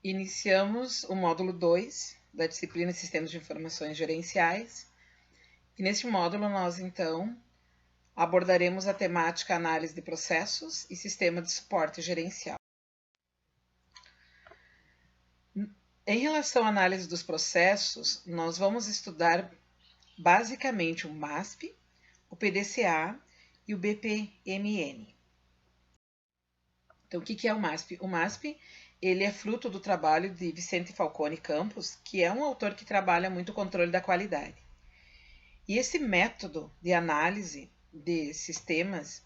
Iniciamos o módulo 2 da disciplina Sistemas de Informações Gerenciais. E neste módulo nós, então, abordaremos a temática análise de processos e sistema de suporte gerencial. Em relação à análise dos processos, nós vamos estudar basicamente o MASP, o PDCA e o BPMN. Então, o que é o MASP? O MASP ele é fruto do trabalho de Vicente Falcone Campos, que é um autor que trabalha muito o controle da qualidade. E esse método de análise de sistemas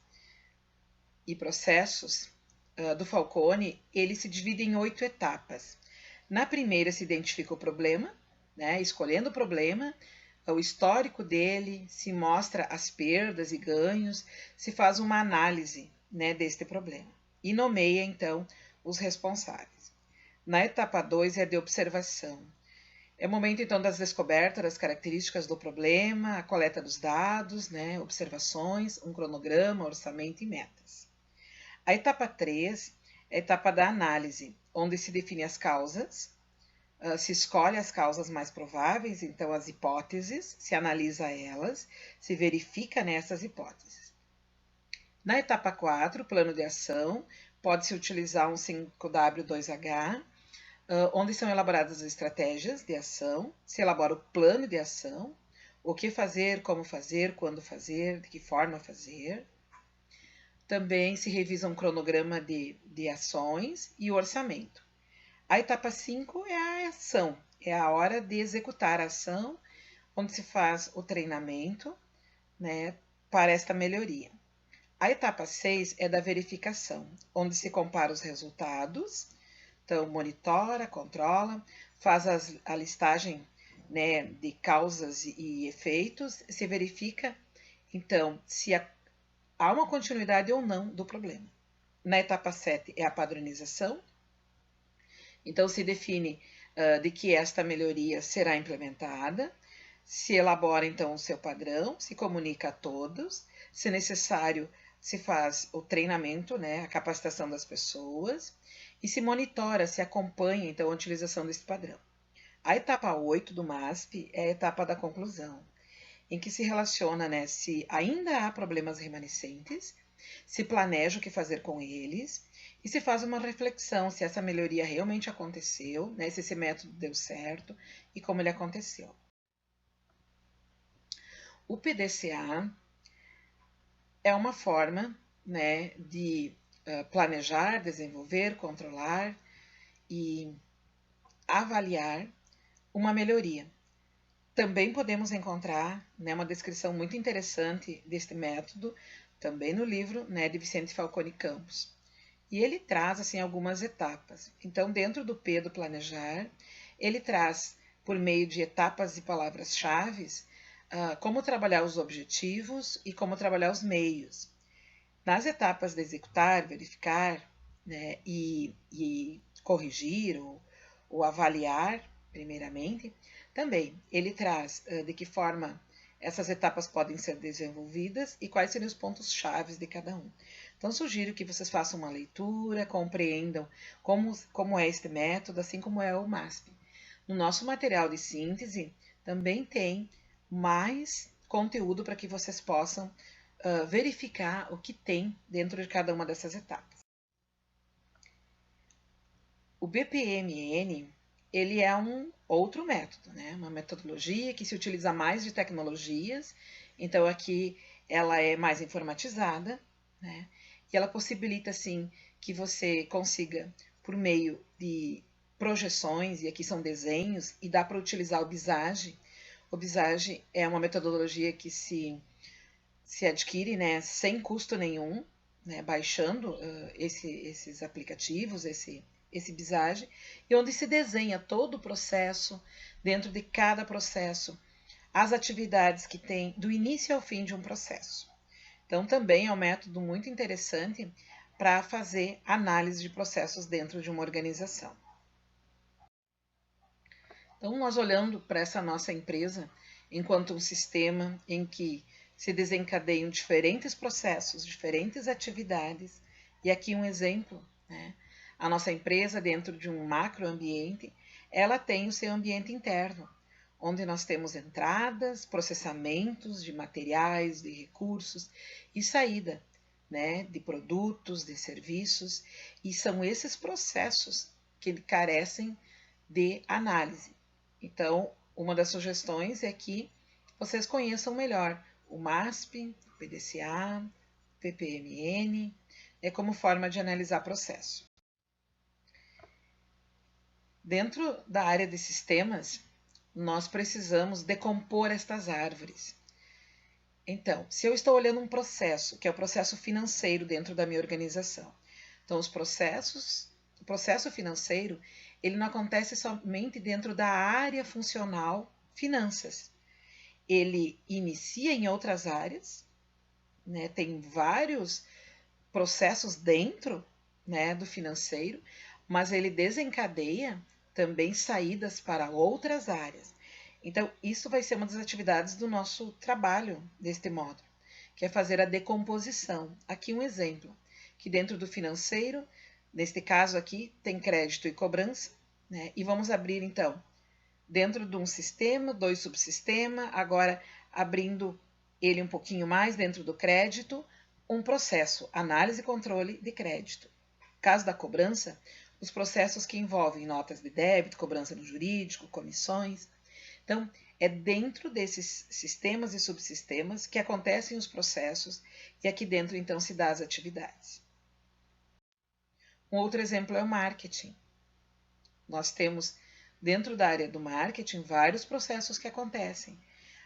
e processos do Falcone, ele se divide em 8 etapas. Na primeira se identifica o problema, né, escolhendo o problema, o histórico dele, se mostra as perdas e ganhos, se faz uma análise, né, deste problema e nomeia então os responsáveis. Na etapa 2 é de observação. É o momento, então, das descobertas das características do problema, a coleta dos dados, né, observações, um cronograma, orçamento e metas. A etapa 3 é a etapa da análise, onde se define as causas, se escolhe as causas mais prováveis, então as hipóteses, se analisa elas, se verifica nessas hipóteses. Na etapa 4, plano de ação, pode-se utilizar um 5W2H, onde são elaboradas as estratégias de ação, se elabora o plano de ação, o que fazer, como fazer, quando fazer, de que forma fazer. Também se revisa um cronograma de ações e o orçamento. A etapa 5 é a ação, é a hora de executar a ação, onde se faz o treinamento, né, para esta melhoria. A etapa 6 é da verificação, onde se compara os resultados. Então, monitora, controla, faz a listagem, né, de causas e efeitos, se verifica, então, se há uma continuidade ou não do problema. Na etapa 7 é a padronização. Então, se define de que esta melhoria será implementada, se elabora, então, o seu padrão, se comunica a todos, se necessário, se faz o treinamento, né, a capacitação das pessoas, e se monitora, se acompanha, então, a utilização desse padrão. A etapa 8 do MASP é a etapa da conclusão, em que se relaciona, né, se ainda há problemas remanescentes, se planeja o que fazer com eles, e se faz uma reflexão se essa melhoria realmente aconteceu, né, se esse método deu certo e como ele aconteceu. O PDCA é uma forma, né, de planejar, desenvolver, controlar e avaliar uma melhoria. Também podemos encontrar, né, uma descrição muito interessante deste método, também no livro, né, de Vicente Falcone Campos. E ele traz assim algumas etapas. Então, dentro do P do planejar, ele traz, por meio de etapas e palavras-chave, como trabalhar os objetivos e como trabalhar os meios. Nas etapas de executar, verificar, né, e corrigir ou avaliar, primeiramente, também ele traz de que forma essas etapas podem ser desenvolvidas e quais seriam os pontos-chave de cada um. Então, sugiro que vocês façam uma leitura, compreendam como é este método, assim como é o MASP. No nosso material de síntese, também tem mais conteúdo para que vocês possam verificar o que tem dentro de cada uma dessas etapas. O BPMN, ele é um outro método, né? Uma metodologia que se utiliza mais de tecnologias, então aqui ela é mais informatizada, né? E ela possibilita, assim, que você consiga, por meio de projeções, e aqui são desenhos, e dá para utilizar o Visage. O Visage é uma metodologia que se adquire, né, sem custo nenhum, né, baixando esses aplicativos, esse Visage, e onde se desenha todo o processo, dentro de cada processo, as atividades que tem do início ao fim de um processo. Então, também é um método muito interessante para fazer análise de processos dentro de uma organização. Então, nós olhando para essa nossa empresa enquanto um sistema em que se desencadeiam diferentes processos, diferentes atividades, e aqui um exemplo, né? a nossa empresa, dentro de um macroambiente, ela tem o seu ambiente interno, onde nós temos entradas, processamentos de materiais, de recursos e saída, né, de produtos, de serviços, e são esses processos que carecem de análise. Então, uma das sugestões é que vocês conheçam melhor o MASP, o PDCA, o PPMN, como forma de analisar processo. Dentro da área de sistemas, nós precisamos decompor estas árvores. Então, se eu estou olhando um processo, que é o processo financeiro dentro da minha organização, então o processo financeiro, ele não acontece somente dentro da área funcional finanças. Ele inicia em outras áreas, né? Tem vários processos dentro, né, do financeiro, mas ele desencadeia também saídas para outras áreas. Então, isso vai ser uma das atividades do nosso trabalho deste módulo, que é fazer a decomposição. Aqui um exemplo, que dentro do financeiro, neste caso aqui, tem crédito e cobrança, né? E vamos abrir, então, dentro de um sistema, 2 subsistemas, agora abrindo ele um pouquinho mais dentro do crédito, um processo, análise e controle de crédito. Caso da cobrança, os processos que envolvem notas de débito, cobrança no jurídico, comissões. Então, é dentro desses sistemas e subsistemas que acontecem os processos e aqui dentro, então, se dá as atividades. Um outro exemplo é o marketing. Nós temos, dentro da área do marketing, vários processos que acontecem.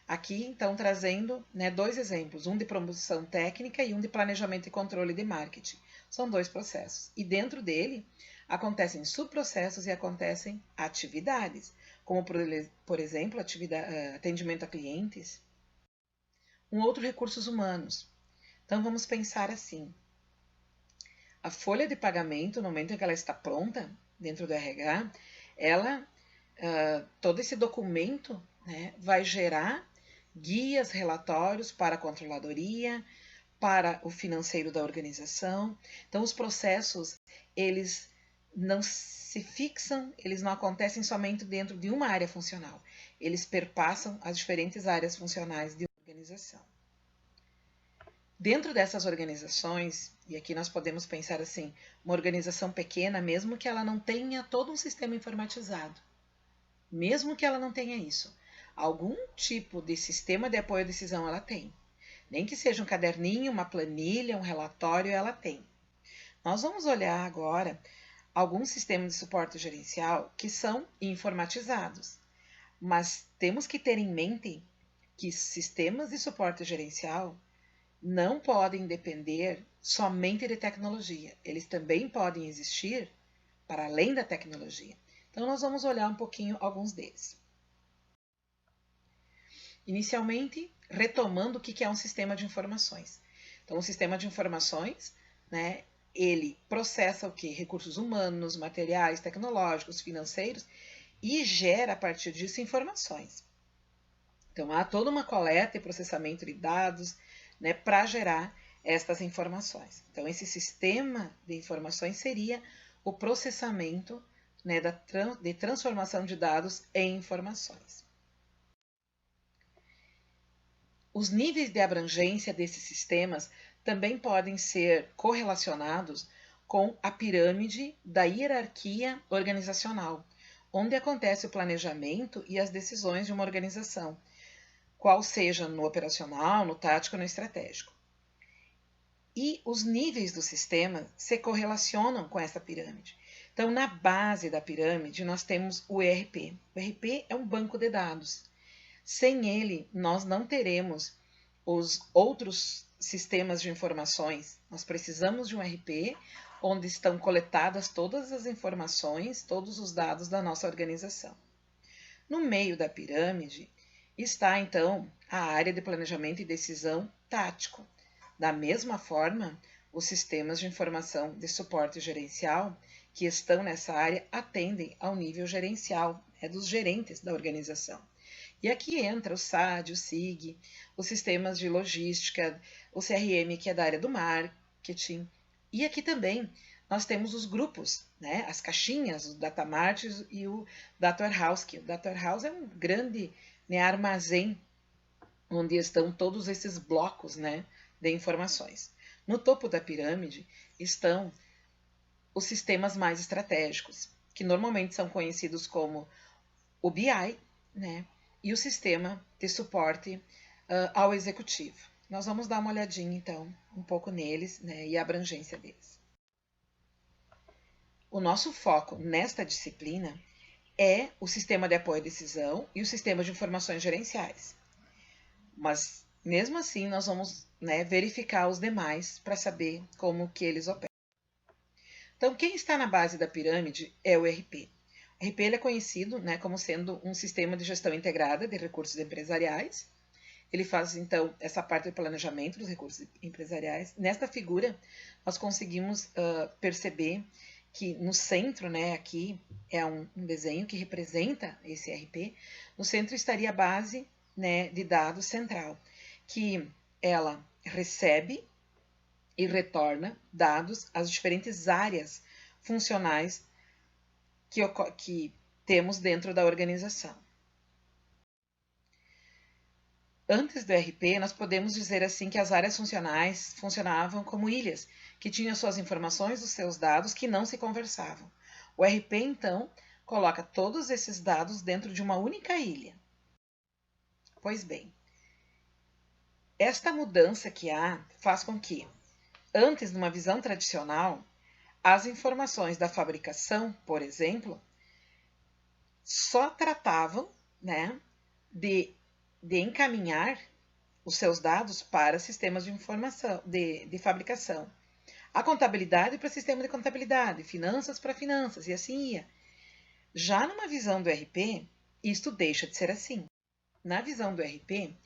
Aqui, então, trazendo, né, 2 exemplos, um de promoção técnica e um de planejamento e controle de marketing. São 2 processos. E dentro dele, acontecem subprocessos e acontecem atividades, como, por exemplo, atendimento a clientes. Um outro, recursos humanos. Então, vamos pensar assim. A folha de pagamento, no momento em que ela está pronta, dentro do RH, todo esse documento, né, vai gerar guias, relatórios para a controladoria, para o financeiro da organização. Então, os processos, eles não se fixam, eles não acontecem somente dentro de uma área funcional. Eles perpassam as diferentes áreas funcionais de uma organização. Dentro dessas organizações, e aqui nós podemos pensar assim, uma organização pequena, mesmo que ela não tenha todo um sistema informatizado, mesmo que ela não tenha isso, algum tipo de sistema de apoio à decisão ela tem. Nem que seja um caderninho, uma planilha, um relatório, ela tem. Nós vamos olhar agora alguns sistemas de suporte gerencial que são informatizados, mas temos que ter em mente que sistemas de suporte gerencial não podem depender somente de tecnologia. Eles também podem existir para além da tecnologia. Então, nós vamos olhar um pouquinho alguns deles. Inicialmente, retomando o que é um sistema de informações. Então, o sistema de informações, né, ele processa o quê? Recursos humanos, materiais, tecnológicos, financeiros e gera a partir disso informações. Então, há toda uma coleta e processamento de dados, né, para gerar estas informações. Então, esse sistema de informações seria o processamento, né, de transformação de dados em informações. Os níveis de abrangência desses sistemas também podem ser correlacionados com a pirâmide da hierarquia organizacional, onde acontece o planejamento e as decisões de uma organização, qual seja no operacional, no tático ou no estratégico. E os níveis do sistema se correlacionam com essa pirâmide. Então, na base da pirâmide, nós temos o ERP. O ERP é um banco de dados. Sem ele, nós não teremos os outros sistemas de informações. Nós precisamos de um ERP onde estão coletadas todas as informações, todos os dados da nossa organização. No meio da pirâmide está, então, a área de planejamento e decisão tático. Da mesma forma, os sistemas de informação de suporte gerencial que estão nessa área atendem ao nível gerencial, dos gerentes da organização. E aqui entra o SAD, o SIG, os sistemas de logística, o CRM, que é da área do marketing. E aqui também nós temos os grupos, né? As caixinhas, o Data Mart e o Data Warehouse, que o Data Warehouse é um grande, né, armazém onde estão todos esses blocos, né, de informações. No topo da pirâmide estão os sistemas mais estratégicos, que normalmente são conhecidos como o BI, né, e o sistema de suporte ao executivo. Nós vamos dar uma olhadinha, então, um pouco neles, né, e a abrangência deles. O nosso foco nesta disciplina é o sistema de apoio à decisão e o sistema de informações gerenciais. Mas, mesmo assim, nós vamos, né, verificar os demais para saber como que eles operam. Então, quem está na base da pirâmide é o RP. O RP ele é conhecido, né, como sendo um sistema de gestão integrada de recursos empresariais. Ele faz, então, essa parte do planejamento dos recursos empresariais. Nesta figura, nós conseguimos perceber que no centro, né, aqui é um desenho que representa esse RP, no centro estaria a base, né, de dados central, que ela recebe e retorna dados às diferentes áreas funcionais que temos dentro da organização. Antes do RP, nós podemos dizer assim que as áreas funcionais funcionavam como ilhas, que tinham suas informações, os seus dados, que não se conversavam. O RP, então, coloca todos esses dados dentro de uma única ilha. Pois bem, esta mudança que há faz com que, antes, numa visão tradicional, as informações da fabricação, por exemplo, só tratavam, né, de encaminhar os seus dados para sistemas de informação, de fabricação. A contabilidade para sistema de contabilidade, finanças para finanças, e assim ia. Já numa visão do RP, isto deixa de ser assim. Na visão do RP,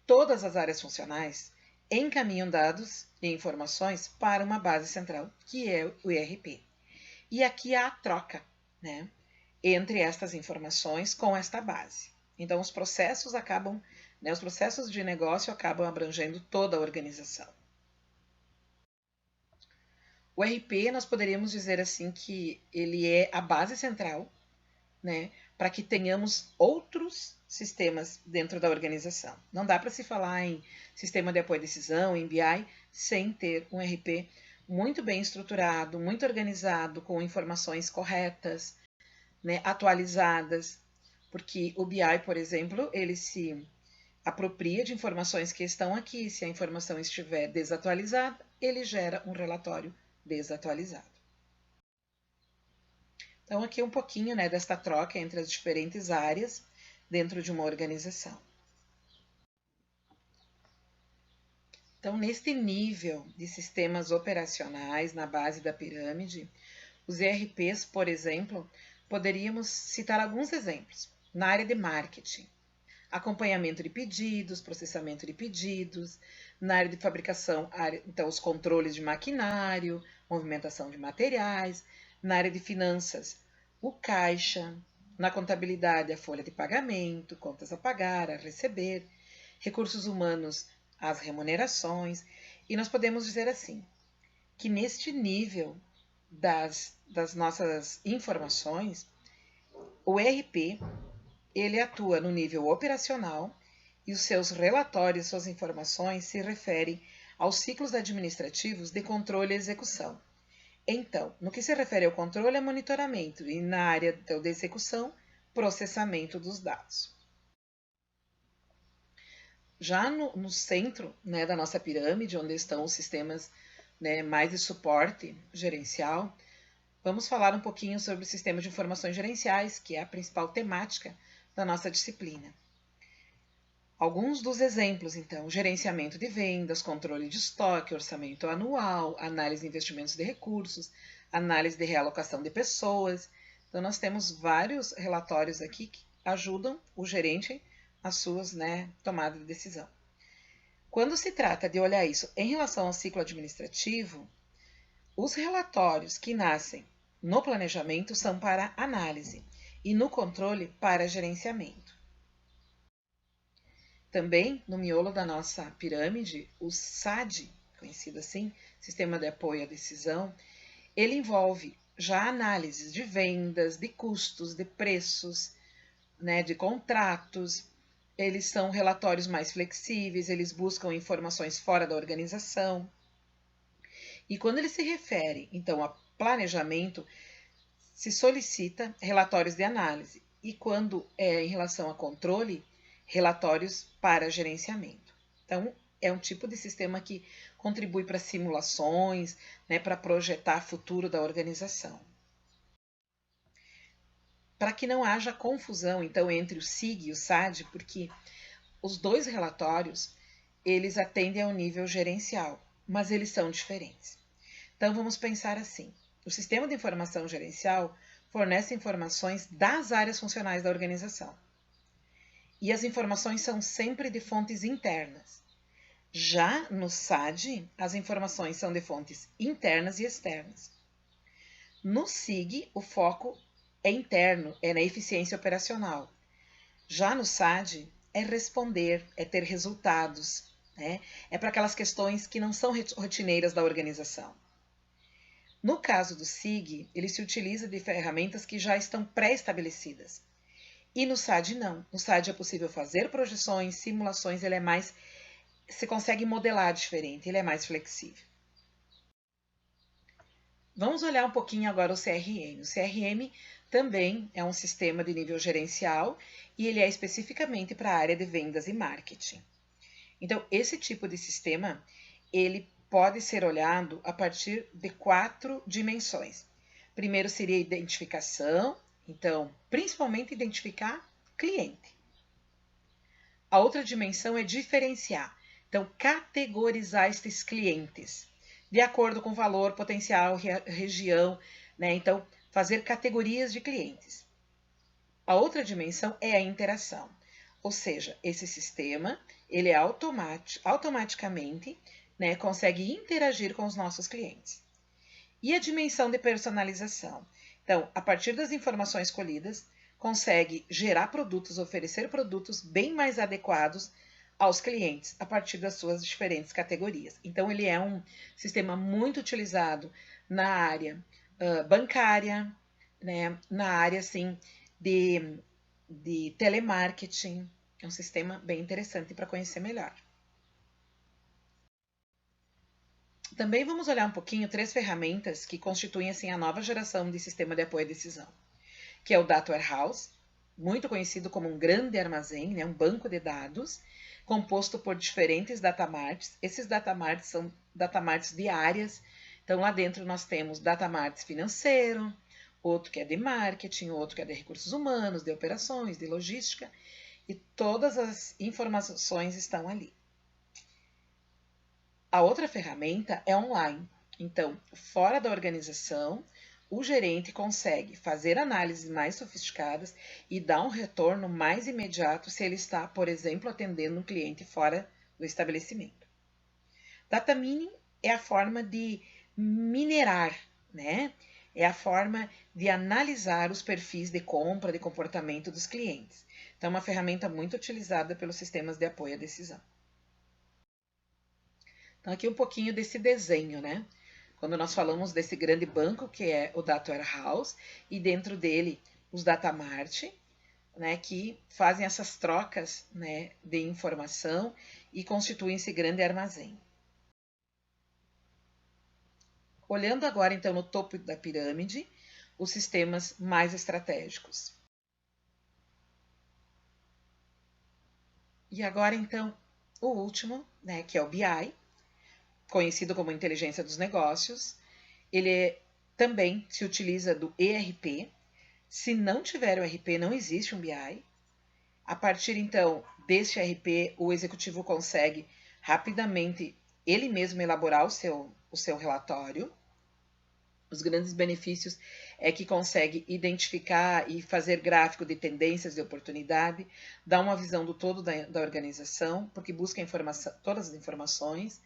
todas as áreas funcionais encaminham dados e informações para uma base central, que é o ERP. E aqui há a troca, né, entre estas informações com esta base. Então, os processos acabam, né, os processos de negócio acabam abrangendo toda a organização. O RP, nós poderíamos dizer assim que ele é a base central, né, para que tenhamos outros sistemas dentro da organização. Não dá para se falar em sistema de apoio à decisão, em BI, sem ter um RP muito bem estruturado, muito organizado, com informações corretas, né, atualizadas, porque o BI, por exemplo, ele se apropria de informações que estão aqui. Se a informação estiver desatualizada, ele gera um relatório desatualizado. Então, aqui um pouquinho, né, desta troca entre as diferentes áreas dentro de uma organização. Então, neste nível de sistemas operacionais na base da pirâmide, os ERPs, por exemplo, poderíamos citar alguns exemplos. Na área de marketing, acompanhamento de pedidos, processamento de pedidos. Na área de fabricação, então, os controles de maquinário, movimentação de materiais. Na área de finanças, o caixa. Na contabilidade, a folha de pagamento, contas a pagar, a receber. Recursos humanos, as remunerações. E nós podemos dizer assim, que neste nível das nossas informações, o ERP ele atua no nível operacional e os seus relatórios, suas informações se referem aos ciclos administrativos de controle e execução. Então, no que se refere ao controle, é monitoramento e na área de execução, processamento dos dados. Já no centro, né, da nossa pirâmide, onde estão os sistemas, né, mais de suporte gerencial, vamos falar um pouquinho sobre o sistema de informações gerenciais, que é a principal temática da nossa disciplina. Alguns dos exemplos, então, gerenciamento de vendas, controle de estoque, orçamento anual, análise de investimentos de recursos, análise de realocação de pessoas. Então, nós temos vários relatórios aqui que ajudam o gerente às suas, né, tomadas de decisão. Quando se trata de olhar isso em relação ao ciclo administrativo, os relatórios que nascem no planejamento são para análise e no controle para gerenciamento. Também, no miolo da nossa pirâmide, o SAD, conhecido assim, Sistema de Apoio à Decisão, ele envolve já análises de vendas, de custos, de preços, né, de contratos. Eles são relatórios mais flexíveis, eles buscam informações fora da organização. E quando ele se refere, então, a planejamento, se solicita relatórios de análise. E quando é em relação a controle, relatórios para gerenciamento. Então, é um tipo de sistema que contribui para simulações, né, para projetar o futuro da organização. Para que não haja confusão, então, entre o SIG e o SAD, porque os dois relatórios, eles atendem ao nível gerencial, mas eles são diferentes. Então, vamos pensar assim. O sistema de informação gerencial fornece informações das áreas funcionais da organização. E as informações são sempre de fontes internas. Já no SAD, as informações são de fontes internas e externas. No SIG, o foco é interno, é na eficiência operacional. Já no SAD, é responder, é ter resultados, né? É para aquelas questões que não são rotineiras da organização. No caso do SIG, ele se utiliza de ferramentas que já estão pré-estabelecidas. E no SAD não. No SAD é possível fazer projeções, simulações, ele é mais... Você consegue modelar diferente, ele é mais flexível. Vamos olhar um pouquinho agora o CRM. O CRM também é um sistema de nível gerencial e ele é especificamente para a área de vendas e marketing. Então, esse tipo de sistema, ele pode ser olhado a partir de 4 dimensões. Primeiro seria a identificação, então, principalmente identificar cliente. A outra dimensão é diferenciar, então, categorizar esses clientes, de acordo com o valor, potencial, região, né? Então, fazer categorias de clientes. A outra dimensão é a interação, ou seja, esse sistema, ele é automaticamente, né, consegue interagir com os nossos clientes. E a dimensão de personalização? Então, a partir das informações colhidas, consegue gerar produtos, oferecer produtos bem mais adequados aos clientes, a partir das suas diferentes categorias. Então, ele é um sistema muito utilizado na área bancária, né, na área, assim, de telemarketing. É um sistema bem interessante para conhecer melhor. Também vamos olhar um pouquinho 3 ferramentas que constituem assim, a nova geração de sistema de apoio à decisão, que é o Data Warehouse, muito conhecido como um grande armazém, né, um banco de dados, composto por diferentes datamarts. Esses datamarts são datamarts de áreas. Então, lá dentro nós temos datamarts financeiro, outro que é de marketing, outro que é de recursos humanos, de operações, de logística, e todas as informações estão ali. A outra ferramenta é online. Então, fora da organização, o gerente consegue fazer análises mais sofisticadas e dar um retorno mais imediato se ele está, por exemplo, atendendo um cliente fora do estabelecimento. Data mining é a forma de minerar, né? É a forma de analisar os perfis de compra, de comportamento dos clientes. Então, é uma ferramenta muito utilizada pelos sistemas de apoio à decisão. Então, aqui um pouquinho desse desenho, né? Quando nós falamos desse grande banco, que é o Data Warehouse, e dentro dele os Datamart, né, que fazem essas trocas, né, de informação e constituem esse grande armazém. Olhando agora, então, no topo da pirâmide, os sistemas mais estratégicos. E agora, então, o último, né, que é o BI, conhecido como inteligência dos negócios. Ele também se utiliza do ERP. Se não tiver o ERP, não existe um BI. A partir, então, deste ERP, o executivo consegue rapidamente ele mesmo elaborar o seu relatório. Os grandes benefícios é que consegue identificar e fazer gráfico de tendências de oportunidade, dá uma visão do todo da organização, porque busca todas as informações,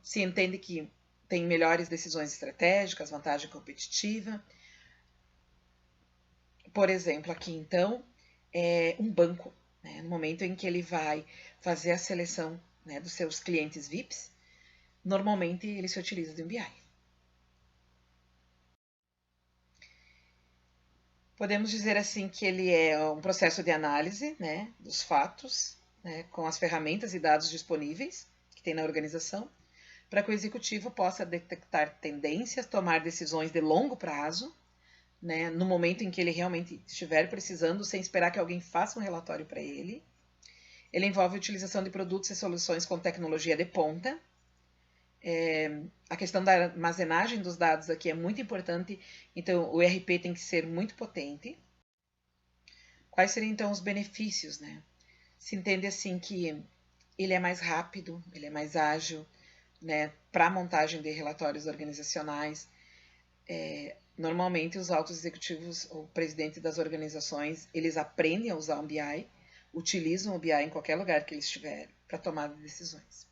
se entende que tem melhores decisões estratégicas, vantagem competitiva. Por exemplo, aqui então, é um banco, né, no momento em que ele vai fazer a seleção, né, dos seus clientes VIPs, normalmente ele se utiliza de um BI. Podemos dizer assim que ele é um processo de análise, né, dos fatos, né, com as ferramentas e dados disponíveis que tem na organização, para que o executivo possa detectar tendências, tomar decisões de longo prazo, né, no momento em que ele realmente estiver precisando, sem esperar que alguém faça um relatório para ele. Ele envolve a utilização de produtos e soluções com tecnologia de ponta. A questão da armazenagem dos dados aqui é muito importante, então o ERP tem que ser muito potente. Quais seriam então os benefícios, né? Se entende assim que ele é mais rápido, ele é mais ágil, né, para a montagem de relatórios organizacionais. Normalmente os altos executivos ou presidentes das organizações, eles aprendem a usar o BI, utilizam o BI em qualquer lugar que eles estiverem para tomar decisões.